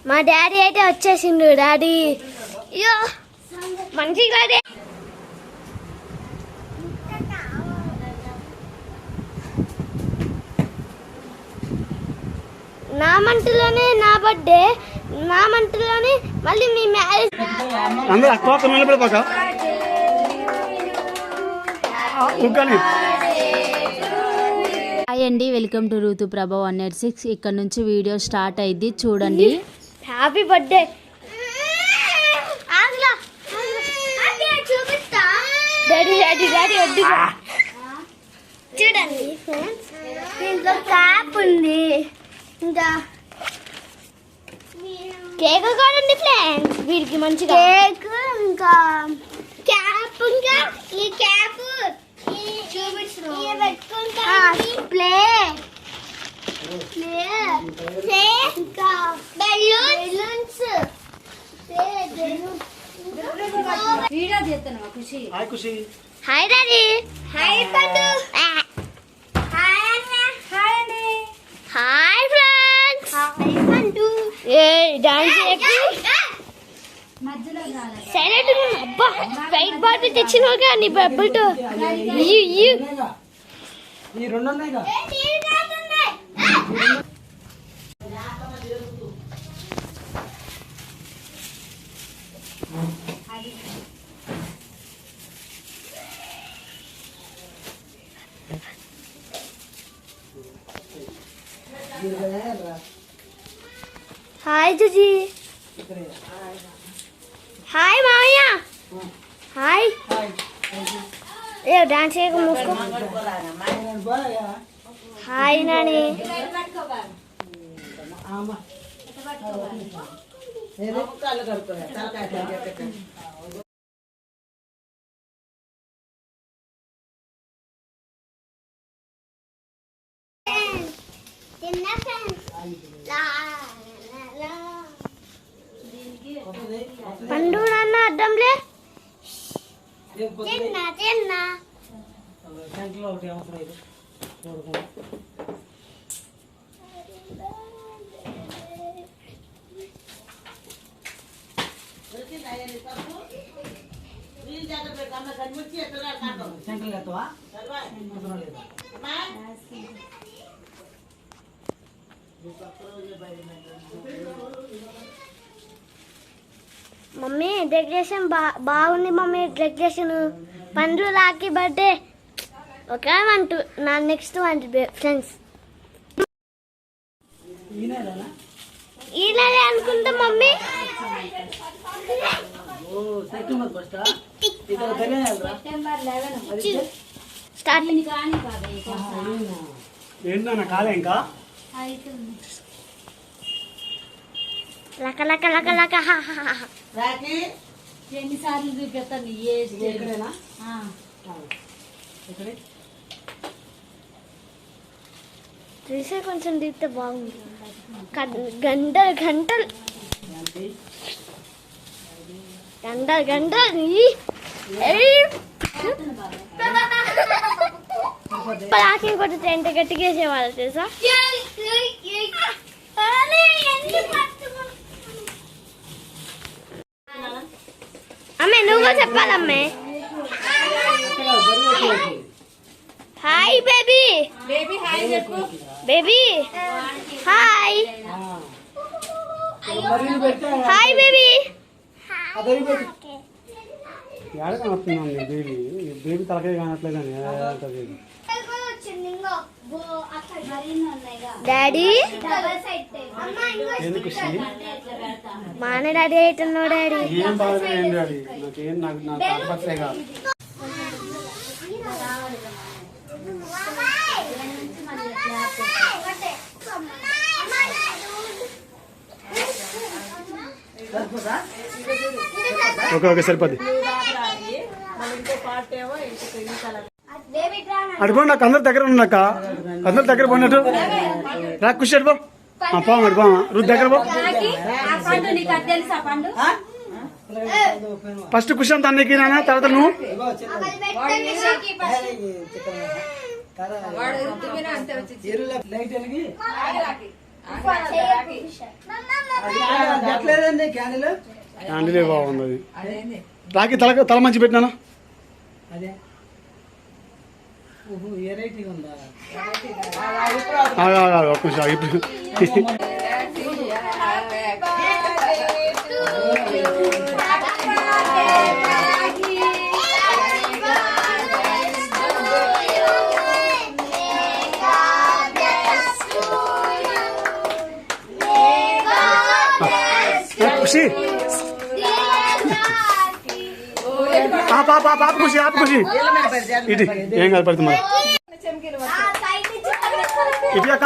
మా డాడీ అయితే వచ్చేసిండు. డాడీ అయ్యో మంచిగా నా మంటలోనే నా బర్త్డే, నా మంటలోనే మళ్ళీ మీ మ్యారేజ్. హాయ్ అండి, వెల్కమ్ టు ఋతు ప్రభా 186. ఇక్కడ నుంచి వీడియో స్టార్ట్ అయింది, చూడండి. Happy birthday. Daddy daddy daddy వద్దు. చూడండి ఫ్రెండ్స్, దీంట్లో క్యాప్ ఉంది, ఇంకా కేక్ కూడా ఉంది ఫ్రెండ్స్. వీడికి మంచిగా కేక్, ఇంకా క్యాప్, ఇంకా ఈ క్యాప్ ప్లే ప్లే ఇంకా బెలూన్స్. వీడియో చేస్తున్నావా Khushi? Hi Khushi. Hi daddy. Hi Pandu. Hi అన్న. హాయ్ అండి. Hi friends. హాయ్ పండు. ఏ డాన్స్ చేయకు, సైలెంట్ గా. అబ్బా వైట్ బాటిల్ తెచ్చినావుగా నీ బబ్బుల్తో. ఈ రెండు ఉన్నాయిగా. హాయ్ జుజీ. హాయ్ మావయ్య. హాయ్. ఏ డాన్స్ చేయక మూసుకో. హాయ్ నాని. పండు నాన్న అడ్డంలే. తిన్నా తిన్నా. మమ్మీ డెకరేషన్ బాగుంది మమ్మీ. డెకరేషన్ పండ్లు రాఖీ బర్త్డే ఒక మంటూ నా నెక్స్ట్ మంత్ ఫ్రెండ్స్. ఈనాడే అనుకుంటా మమ్మీ. ఏంటన్నా కాలే ఇంకా లక లక లక లక. ఎన్నిసార్లు చూపిస్తాను చూసే కొంచెం దిగితే బాగుంది. గంటలు గంటలు గంటలు గంటలు పలాకి కొట్టితే ఎంత గట్టిగా వేసేవాళ్ళు తెలుసా? అమ్మే నువ్వు చెప్పాలమ్మే. Hi baby. బేబీ హాయ్ చెప్పు. Baby hi. Hi baby. ఎక్కడ కనొస్తున్నాం బేబీ? బేబీ తలకాయ కానట్లేదని డాడీ. ఎందుకు మానే డాడీ అవుతున్నావు డాడీ. ఏం బాగలేదు డాడీ, నాకేం నాకు అలపట్లే కాదు. ఓకే ఓకే సరిపోద్ది. అడుగు నాకు అందరి దగ్గర ఉన్నాక అందరి దగ్గర పోయినట్టు రా ఖుషి అడుపో. పాము అడుపా రుద్దు దగ్గర పో. ఫస్ట్ ఖుషి అంత అన్నకి నాన్న, తర్వాత నువ్వు. ఎట్లేదండి క్యాండిల్ క్యాండిలే బాగుంది అది. రాకి తల మంచి పెట్టినాను. అదే వెరైటీ ఉందా ఒక్క నిమిషం ఇప్పుడు ఖుషి పాప ఖుషి ఇటు ఏం కాదు పడుతుంది మరి ఇటు అక్క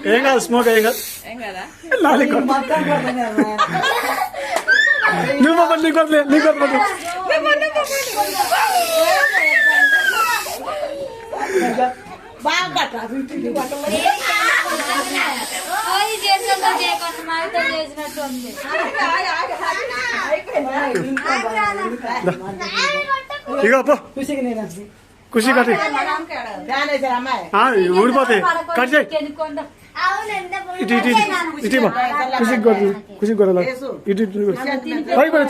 ఏం కాదు స్మోక్ ఏం కాదు నువ్వు నీకు ఇక ఖుషి కట్టి ఊడిపోతాయి కట్ చేయి ఖుషి కొట్టాలి ఇటు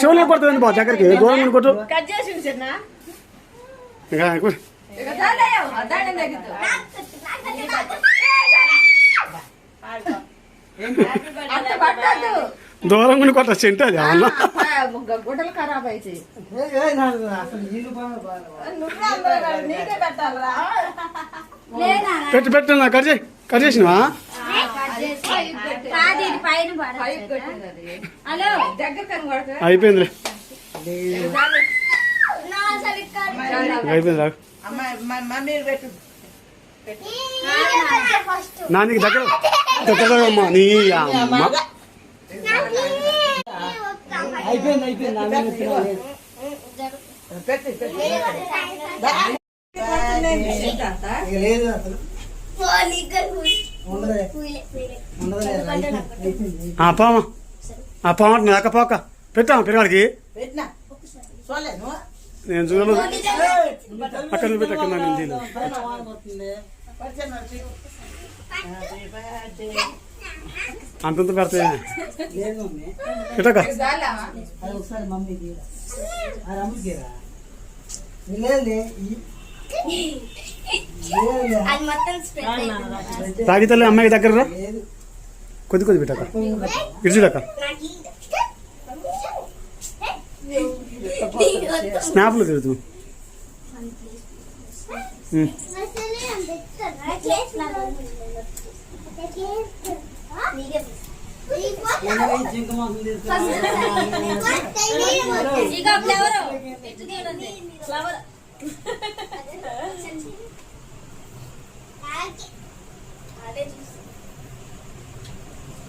చెవులు పడుతుంది బా దగ్గరికి దూరం కొట్టు దూరం కూడా కొట్ట చెంటే అది అవునా గుడ్డలు ఖరాబ్ అయితే పెట్టు నా కట్ చేసినవా అయిపోయిందిలే అయిపోయింది నా నీకు దగ్గర అమ్మా నీ అమ్మ పామంటున్నా అక్క పోక పెట్టాము పిల్లవాడికి నేను చూడలేదు అక్కడ పెట్టి అక్కడ నేను అంతంత పెడతాయి పెట్టక తాగితలే అమ్మాయి దగ్గర కొద్ది పెట్టక ఇడిచిడక స్నాప్లో తిరుగుతూ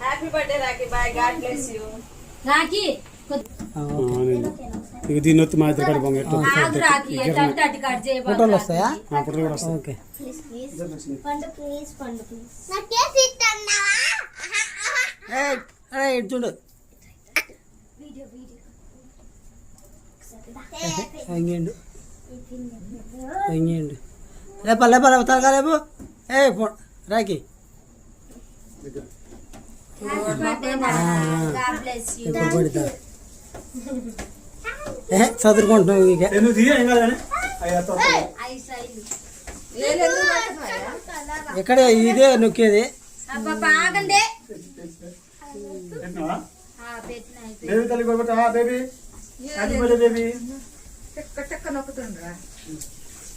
happy birthday Rakhi boy God bless you Rakhi ఇక దీన్ని వచ్చి మా ఇద్దరు కడ పొంగ ఫోటోలు వస్తాయా ఫోటోలు కూడా వస్తాయి ఓకే చూడు వంగిండు లేపా త్వరగా లేపు రాకి చదువుకుంటున్నావు ఇక ఎక్కడ ఇదే నొక్కేది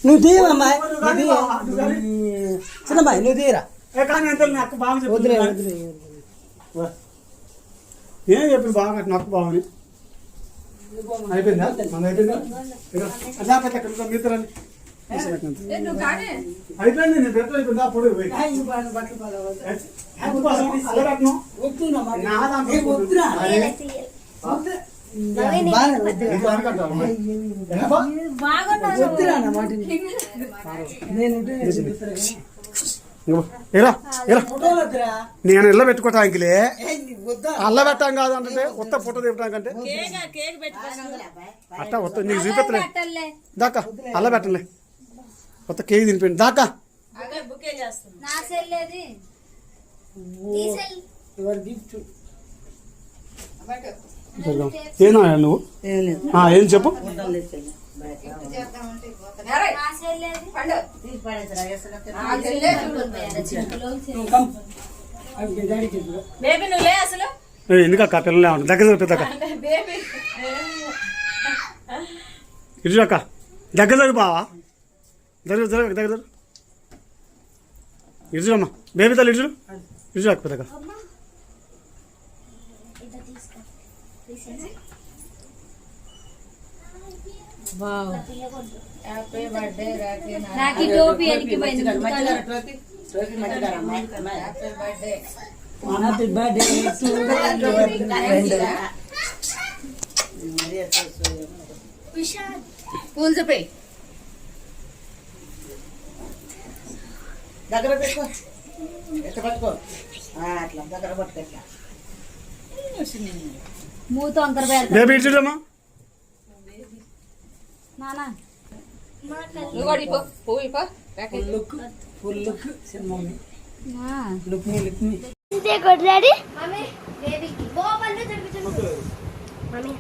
నువ్వు తీయమ్మా చిన్నమ్మాయి నువ్వు తీయరా వదిలే ఏం చెప్పి బాగా నాకు బాగుంది అయిపోయిందా మన అయిపోయిందా మిత్రాన్ని అయిపోయింది నేను పెట్రోల్ అయిపోయిందా అప్పుడు ఏరా ఏరా ఫోటోలు వద్దురా. నేను ఇళ్ళ పెట్టుకోవటానికిలే ఏ, నీ వద్దా? అల్ల పెట్టాం కాదు అంటే ఉత్త ఫోటో దిగటానికంటే కేక్ పెట్టుకో. అట్ట ఉత్త నీకు చూపెత్తలే దాకా అల్ల పెట్టలే ఉత్త కేక్ తినిపోయింది దాకా అదే బుకే చేస్తుంది. నా సెల్లేది యువర్ గిఫ్ట్. ఏనా నువ్వు ఏం చెప్పు నా సెల్లేది డాడీకి ఇవ్వు. బేబీ నువ్వు లే అసలు. ఎందుకక్క పిల్లలే ఉంటుంది దగ్గర జరుగుతుందక్క బేబీ ఇటు అక్క దగ్గర జరుగు బావా జరుగు జరుగు దగ్గర జరుగు ఇటు అమ్మా బేబీ తల్లి ఇటు ఇటు అక్క పెద్దక్క హ్యాపీ బర్త్డే రాఖీ. నాకు టోపీ ఎనికి పోయింది happy birthday. Happy birthday to పూలు చూపి. దగ్గర పెట్టుకో ఎట్లా పట్టుకో అట్లా దగ్గర పట్టుకో ఎట్లా మూత వంకర పెడతా బేబీ ఇటు అమ్మా నానా నువ్వు కూడా ఇపో పువ్వు ఇపో Rakhi. Full look mummy look మీ ఇదే కొట్లాడి మమ్మీ బేబీకి బో పళ్ళు తినిపించు మమ్మీ